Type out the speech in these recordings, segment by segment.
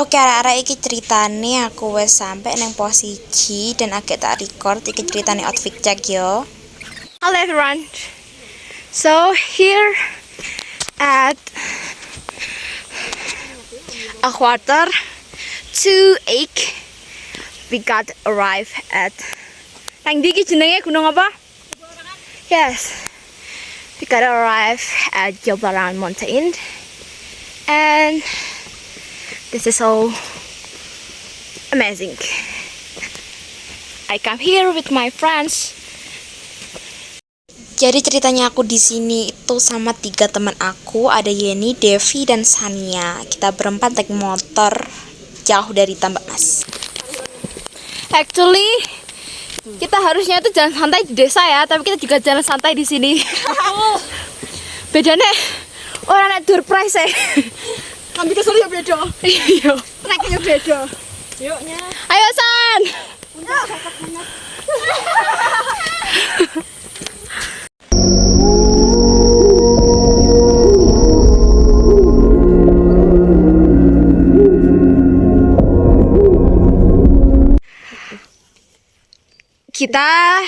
Oke, arek-arek iki ceritane aku wes sampai neng posisi dan agak tak record iki ceritane outfit check yo. Hello everyone. So here at a quarter to 8 we got arrived at nang ndi iki jenenge gunung apa? Yes. We got arrived at Jablaran Mountain and this is so amazing. I come here with my friends. Jadi ceritanya aku di sini itu sama 3 teman aku, ada Yeni, Devi, dan Sania. Kita berempat naik motor jauh dari Tambak Mas. Actually, kita harusnya tuh jalan santai di desa ya, tapi kita juga jalan santai di sini. Bedanya orang naik door price ya. Kami kesel ya beda. Iya. Treknya beda. Yuknya. Ayo San. Kita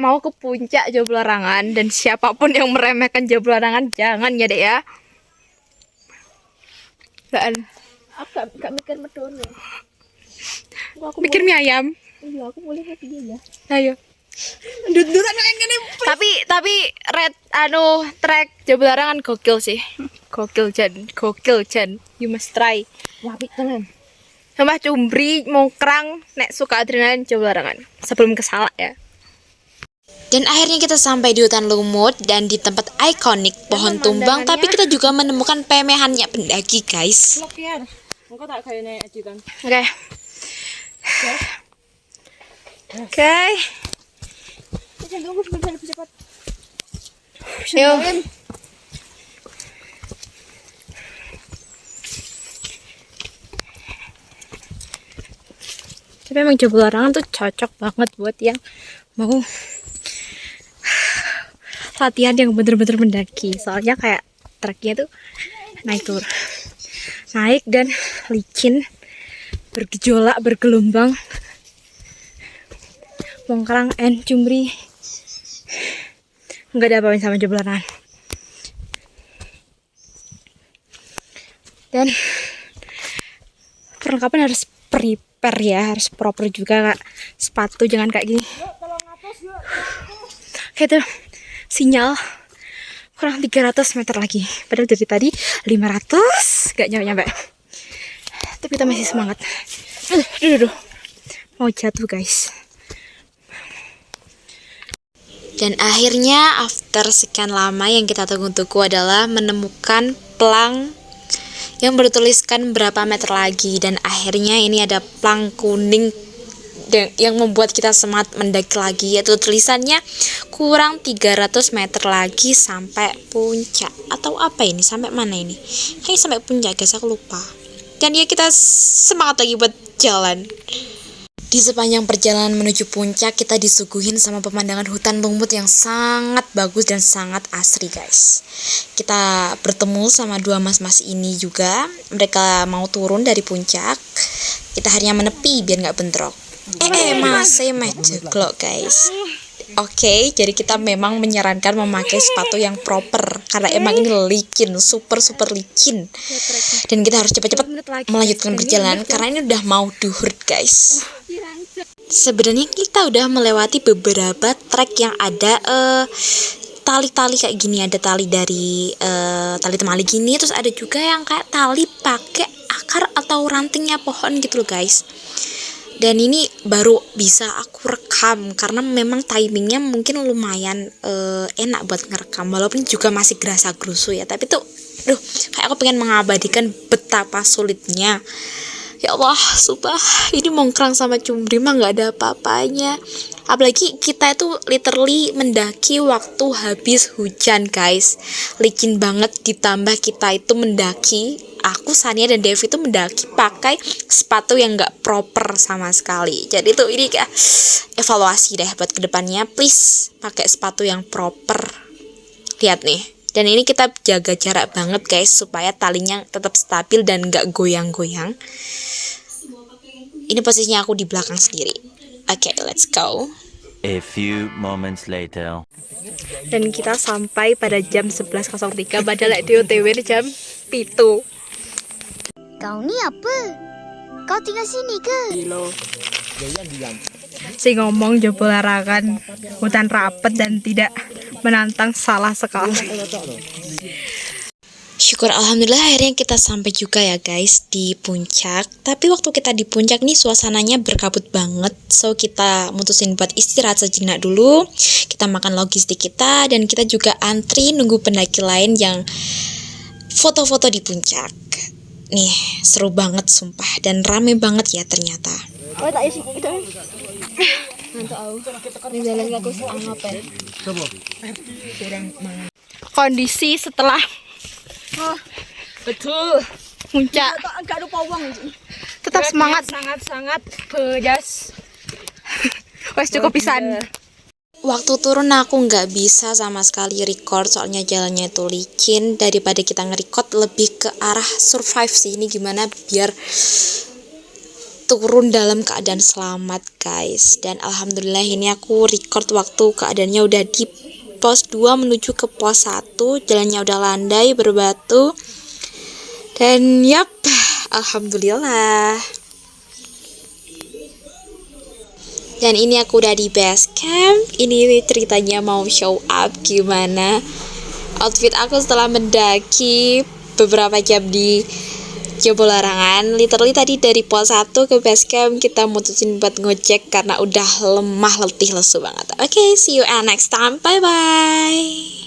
mau ke puncak Jablarangan dan siapapun yang meremehkan Jablarangan jangan ya dek ya. Dan Aku gak mikir medono. mikir mie ayam. Iya, aku boleh lihat dia ya. Ayo. Duduran kayak gini. Tapi red trek Jablarangan gokil sih. Gokil Jan. You must try. Wapit tenan. Sama Cumbri Mongkrang nek suka adrenalin Jablarangan sebelum kesalak ya. Dan akhirnya kita sampai di hutan lumut dan di tempat ikonik pohon tumbang, tapi kita juga menemukan pemehannya pendaki, guys. Vlog ya. Engko tak gayane editan. Oke. Oke. Kita tunggu sebentar lebih cepat. Yuk. Tapi emang Jablarangan tuh cocok banget buat yang mau latihan yang bener-bener mendaki. Soalnya kayak treknya tuh naik turun, naik dan licin, bergejolak, bergelombang. Mongkrang and Cumbri nggak ada apa-apa sama Jablarangan. Dan perlengkapan harus prepare ya, harus proper juga kak. Sepatu jangan kayak gini. Kayak tuh sinyal kurang 300 meter lagi. Padahal dari tadi 500 gak nyampe. Tapi kita masih semangat. Aduh. Mau jatuh guys. Dan akhirnya after sekian lama yang kita tunggu-tunggu adalah menemukan plang yang bertuliskan berapa meter lagi. Dan akhirnya ini ada plang kuning yang membuat kita semangat mendaki lagi, yaitu tulisannya kurang 300 meter lagi sampai puncak. Atau apa ini? Sampai mana ini? Kayaknya sampai puncak guys, aku lupa. Dan ya kita semangat lagi buat jalan. Di sepanjang perjalanan menuju puncak kita disuguhin sama pemandangan hutan lumut yang sangat bagus dan sangat asri guys. Kita bertemu sama 2 mas-mas ini juga. Mereka mau turun dari puncak. Kita akhirnya menepi biar nggak bentrok. Masih jeglok guys. Oke, jadi kita memang menyarankan memakai sepatu yang proper karena emang ini licin, super licin. Dan kita harus cepat-cepat melanjutkan perjalanan karena ini udah mau duhur guys. Sebenarnya kita udah melewati beberapa trek yang ada tali-tali kayak gini, ada tali dari tali temali gini, terus ada juga yang kayak tali pakai akar atau rantingnya pohon gitu loh guys. Dan ini baru bisa aku rekam karena memang timingnya mungkin lumayan enak buat ngerekam, walaupun juga masih gerasa gerusu ya. Tapi tuh, kayak aku pengen mengabadikan betapa sulitnya. Ya Allah, sumpah ini Mongkrang sama Cumbri mah nggak ada apa-apanya. Apalagi kita itu literally mendaki waktu habis hujan guys, licin banget. Ditambah kita itu mendaki, aku, Sania, dan Devi itu mendaki pakai sepatu yang nggak proper sama sekali. Jadi tuh ini kayak evaluasi deh buat kedepannya, please pakai sepatu yang proper. Lihat nih, Dan ini kita jaga jarak banget guys, supaya talinya tetap stabil dan gak goyang-goyang. Ini posisinya aku di belakang sendiri. Oke, let's go. A few moments later. Dan kita sampai pada jam 11.03, padahal di OTW jam 7. Kau ni apa? Kau tinggal sini ke? Si ngomong jebol larangan hutan rapet dan tidak menantang salah sekali. Syukur alhamdulillah akhirnya kita sampai juga ya guys di puncak. Tapi waktu kita di puncak nih suasananya berkabut banget. So kita mutusin buat istirahat sejenak dulu. Kita makan logistik kita dan kita juga antri nunggu pendaki lain yang foto-foto di puncak. Nih seru banget sumpah dan rame banget ya ternyata. Oh tak isi kita. Nanti aku. Ini jalan aku setengah apa? Kondisi setelah Betul. puncak Enggak ada pawang. tetap semangat. Sangat pedas. Wes cukup pisan. Waktu turun aku nggak bisa sama sekali record soalnya jalannya itu licin. Daripada kita nge-record lebih ke arah survive sih. Ini gimana biar turun dalam keadaan selamat guys. Dan alhamdulillah ini aku record waktu keadaannya udah di pos 2 menuju ke pos 1. Jalannya udah landai berbatu. Dan yap, alhamdulillah. Dan ini aku udah di base camp. Ini ceritanya mau show up gimana outfit aku setelah mendaki beberapa jam di Jebol Larangan. Literally tadi dari pos 1 ke base camp kita mutusin buat ngecek karena udah lemah letih lesu banget. Oke, see you next time. Bye bye.